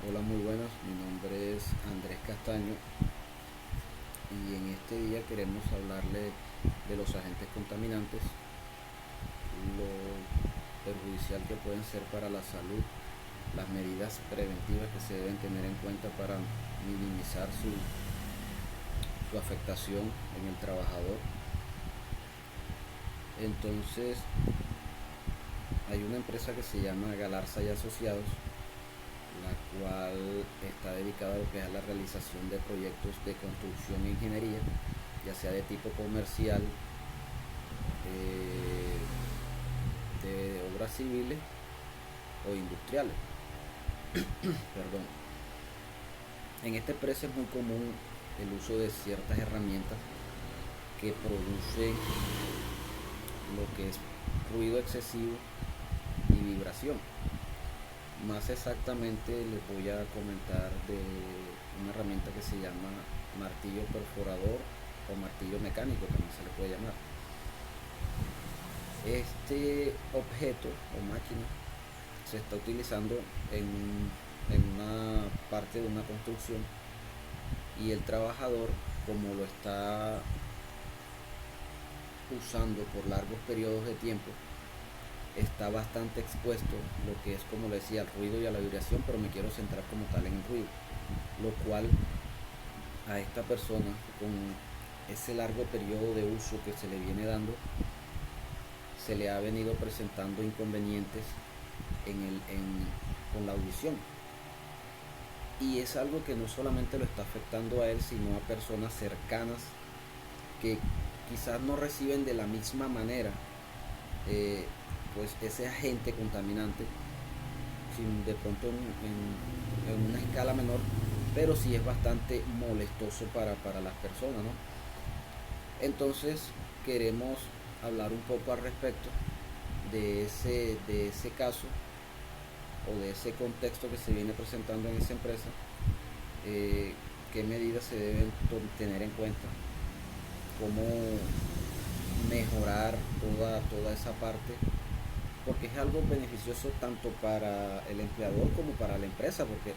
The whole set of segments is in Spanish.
Hola, muy buenas. Mi nombre es Andrés Castaño y en este día queremos hablarle de los agentes contaminantes, lo perjudicial que pueden ser para la salud, las medidas preventivas que se deben tener en cuenta para minimizar su afectación en el trabajador. Entonces, hay una empresa que se llama Galarza y Asociados, la cual está dedicada a lo que es a la realización de proyectos de construcción e ingeniería, ya sea de tipo comercial, eh, de obras civiles o industriales. Perdón. En esta empresa es muy común el uso de ciertas herramientas que producen lo que es ruido excesivo y vibración. Más exactamente les voy a comentar de una herramienta que se llama martillo perforador o martillo mecánico, también se le puede llamar. Este objeto o máquina se está utilizando en una parte de una construcción, y el trabajador, como lo está usando por largos periodos de tiempo, está bastante expuesto, lo que es, como le decía, al ruido y a la vibración, pero me quiero centrar como tal en el ruido, lo cual a esta persona, con ese largo periodo de uso que se le viene dando, se le ha venido presentando inconvenientes con la audición. Y es algo que no solamente lo está afectando a él, sino a personas cercanas que quizás no reciben de la misma manera eh, pues ese agente contaminante, sin de pronto en una escala menor, pero sí es bastante molestoso para las personas, ¿no? Entonces queremos hablar un poco al respecto de ese caso o de ese contexto que se viene presentando en esa empresa, qué medidas se deben tener en cuenta, cómo mejorar toda esa parte, porque es algo beneficioso tanto para el empleador como para la empresa, porque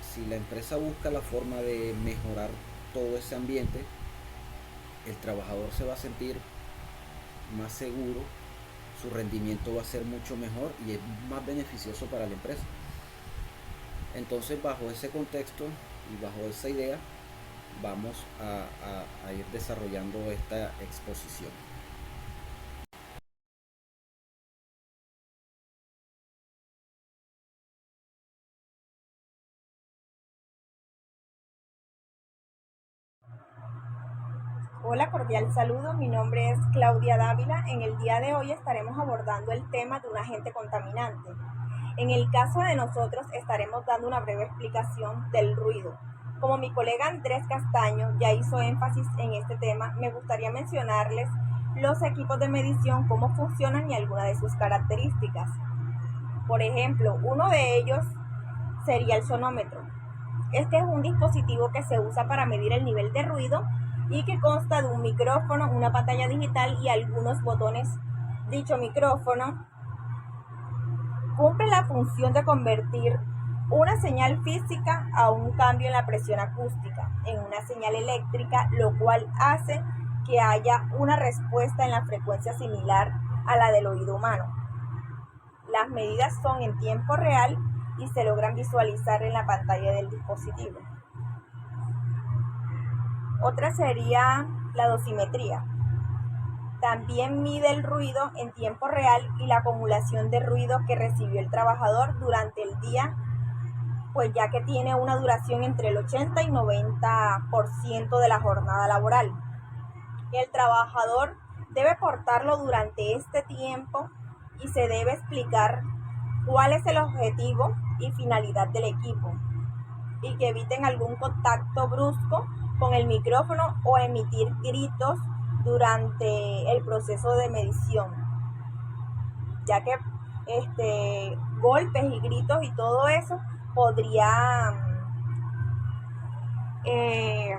si la empresa busca la forma de mejorar todo ese ambiente, el trabajador se va a sentir más seguro, su rendimiento va a ser mucho mejor y es más beneficioso para la empresa. Entonces, bajo ese contexto y bajo esa idea, vamos a ir desarrollando esta exposición. Hola, cordial saludo. Mi nombre es Claudia Dávila. En el día de hoy estaremos abordando el tema de un agente contaminante. En el caso de nosotros estaremos dando una breve explicación del ruido. Como mi colega Andrés Castaño ya hizo énfasis en este tema, me gustaría mencionarles los equipos de medición, cómo funcionan y algunas de sus características. Por ejemplo, uno de ellos sería el sonómetro. Este es un dispositivo que se usa para medir el nivel de ruido y que consta de un micrófono, una pantalla digital y algunos botones. Dicho micrófono cumple la función de convertir una señal física a un cambio en la presión acústica en una señal eléctrica, lo cual hace que haya una respuesta en la frecuencia similar a la del oído humano. Las medidas son en tiempo real y se logran visualizar en la pantalla del dispositivo. Otra sería la dosimetría. También mide el ruido en tiempo real y la acumulación de ruido que recibió el trabajador durante el día, pues ya que tiene una duración entre el 80 y 90% de la jornada laboral. El trabajador debe portarlo durante este tiempo y se debe explicar cuál es el objetivo y finalidad del equipo, y que eviten algún contacto brusco con el micrófono o emitir gritos durante el proceso de medición, ya que golpes y gritos y todo eso podría eh,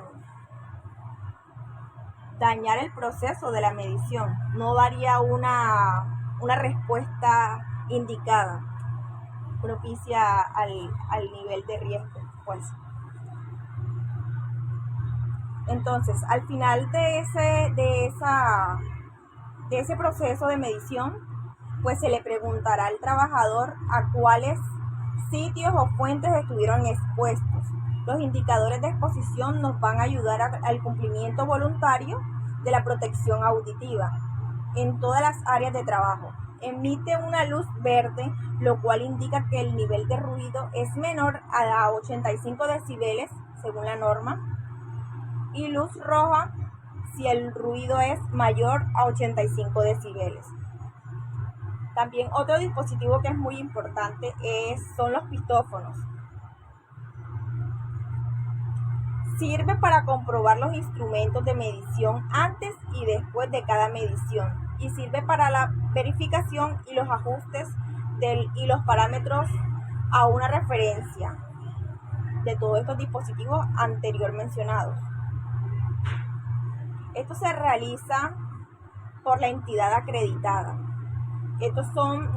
dañar el proceso de la medición, no daría una respuesta indicada. propicia al nivel de riesgo, pues. Entonces, al final de ese proceso de medición, pues se le preguntará al trabajador a cuáles sitios o fuentes estuvieron expuestos. Los indicadores de exposición nos van a ayudar al cumplimiento voluntario de la protección auditiva en todas las áreas de trabajo. Emite una luz verde, lo cual indica que el nivel de ruido es menor a 85 decibeles, según la norma, y luz roja si el ruido es mayor a 85 decibeles. También otro dispositivo que es muy importante son los pistófonos. Sirve para comprobar los instrumentos de medición antes y después de cada medición y sirve para la verificación y los ajustes y los parámetros a una referencia de todos estos dispositivos anterior mencionados. Esto se realiza por la entidad acreditada. Estos son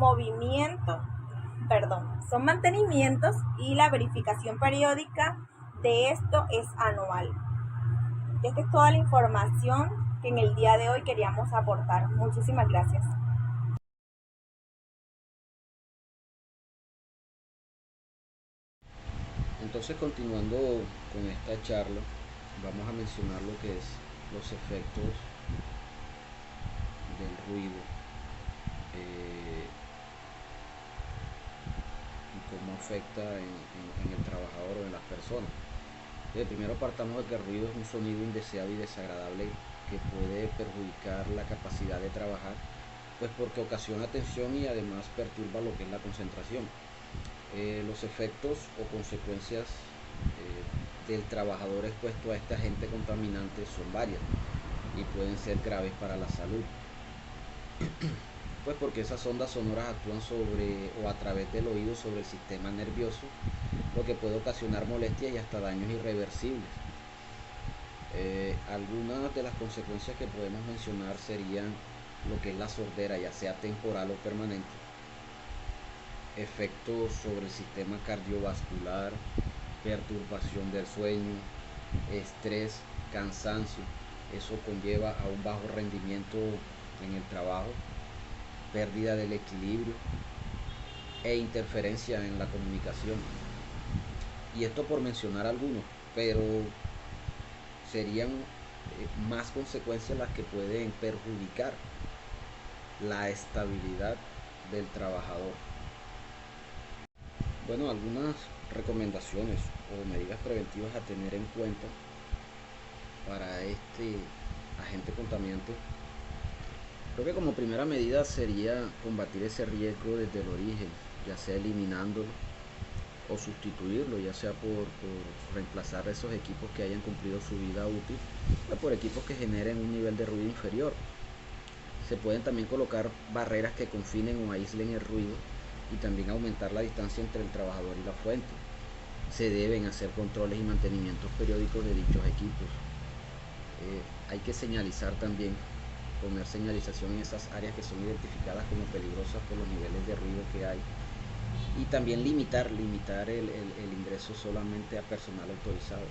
son mantenimientos y la verificación periódica de esto es anual. Esta es toda la información que en el día de hoy queríamos aportar. Muchísimas gracias. Entonces, continuando con esta charla, vamos a mencionar lo que es los efectos del ruido y cómo afecta en el trabajador o en las personas. Primero partamos de que el ruido es un sonido indeseado y desagradable que puede perjudicar la capacidad de trabajar, pues porque ocasiona tensión y además perturba lo que es la concentración. Los efectos o consecuencias del trabajador expuesto a este agente contaminante son varias y pueden ser graves para la salud. Pues porque esas ondas sonoras actúan sobre o a través del oído sobre el sistema nervioso, lo que puede ocasionar molestias y hasta daños irreversibles. Algunas de las consecuencias que podemos mencionar serían lo que es la sordera, ya sea temporal o permanente, efectos sobre el sistema cardiovascular, perturbación del sueño, estrés, cansancio. Eso conlleva a un bajo rendimiento en el trabajo, pérdida del equilibrio e interferencia en la comunicación. Y esto por mencionar algunos, pero serían más consecuencias las que pueden perjudicar la estabilidad del trabajador. Bueno, algunas recomendaciones o medidas preventivas a tener en cuenta para este agente contaminante. Creo que como primera medida sería combatir ese riesgo desde el origen, ya sea eliminándolo o sustituirlo, ya sea por reemplazar esos equipos que hayan cumplido su vida útil o por equipos que generen un nivel de ruido inferior. Se pueden también colocar barreras que confinen o aíslen el ruido y también aumentar la distancia entre el trabajador y la fuente. Se deben hacer controles y mantenimientos periódicos de dichos equipos. Hay que señalizar también, poner señalización en esas áreas que son identificadas como peligrosas por los niveles de ruido que hay, y también limitar el ingreso solamente a personal autorizado.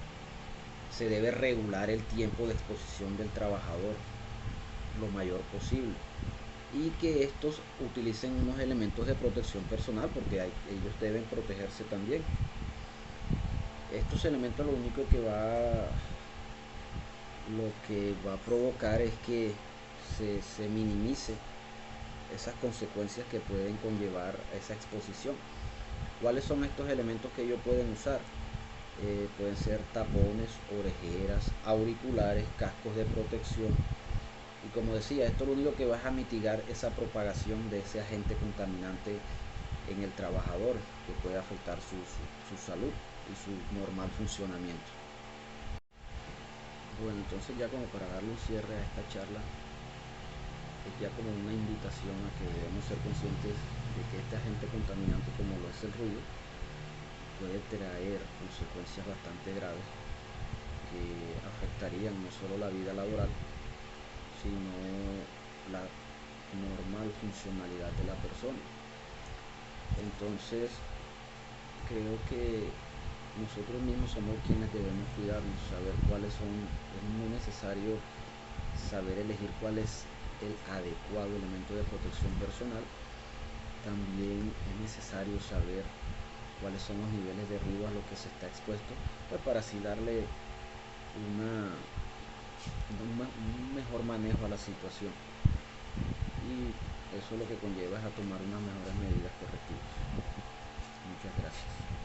Se debe regular el tiempo de exposición del trabajador lo mayor posible y que estos utilicen unos elementos de protección personal, porque ellos deben protegerse también. Estos elementos lo único que va a provocar es que se minimice esas consecuencias que pueden conllevar esa exposición. ¿Cuáles son estos elementos que ellos pueden usar? Pueden ser tapones, orejeras, auriculares, cascos de protección. Y como decía, esto lo único que va a mitigar esa propagación de ese agente contaminante en el trabajador, que puede afectar su salud y su normal funcionamiento. Bueno, entonces ya como para darle un cierre a esta charla, es ya como una invitación a que debemos ser conscientes de que este agente contaminante, como lo es el ruido, puede traer consecuencias bastante graves que afectarían no solo la vida laboral, sino la normal funcionalidad de la persona. Entonces, creo que nosotros mismos somos quienes debemos cuidarnos, saber cuáles son, es muy necesario saber elegir cuál es el adecuado elemento de protección personal. También es necesario saber cuáles son los niveles de riesgo a los que se está expuesto, pues para así darle una, un mejor manejo a la situación. Y eso lo que conlleva es a tomar unas mejores medidas correctivas. Muchas gracias.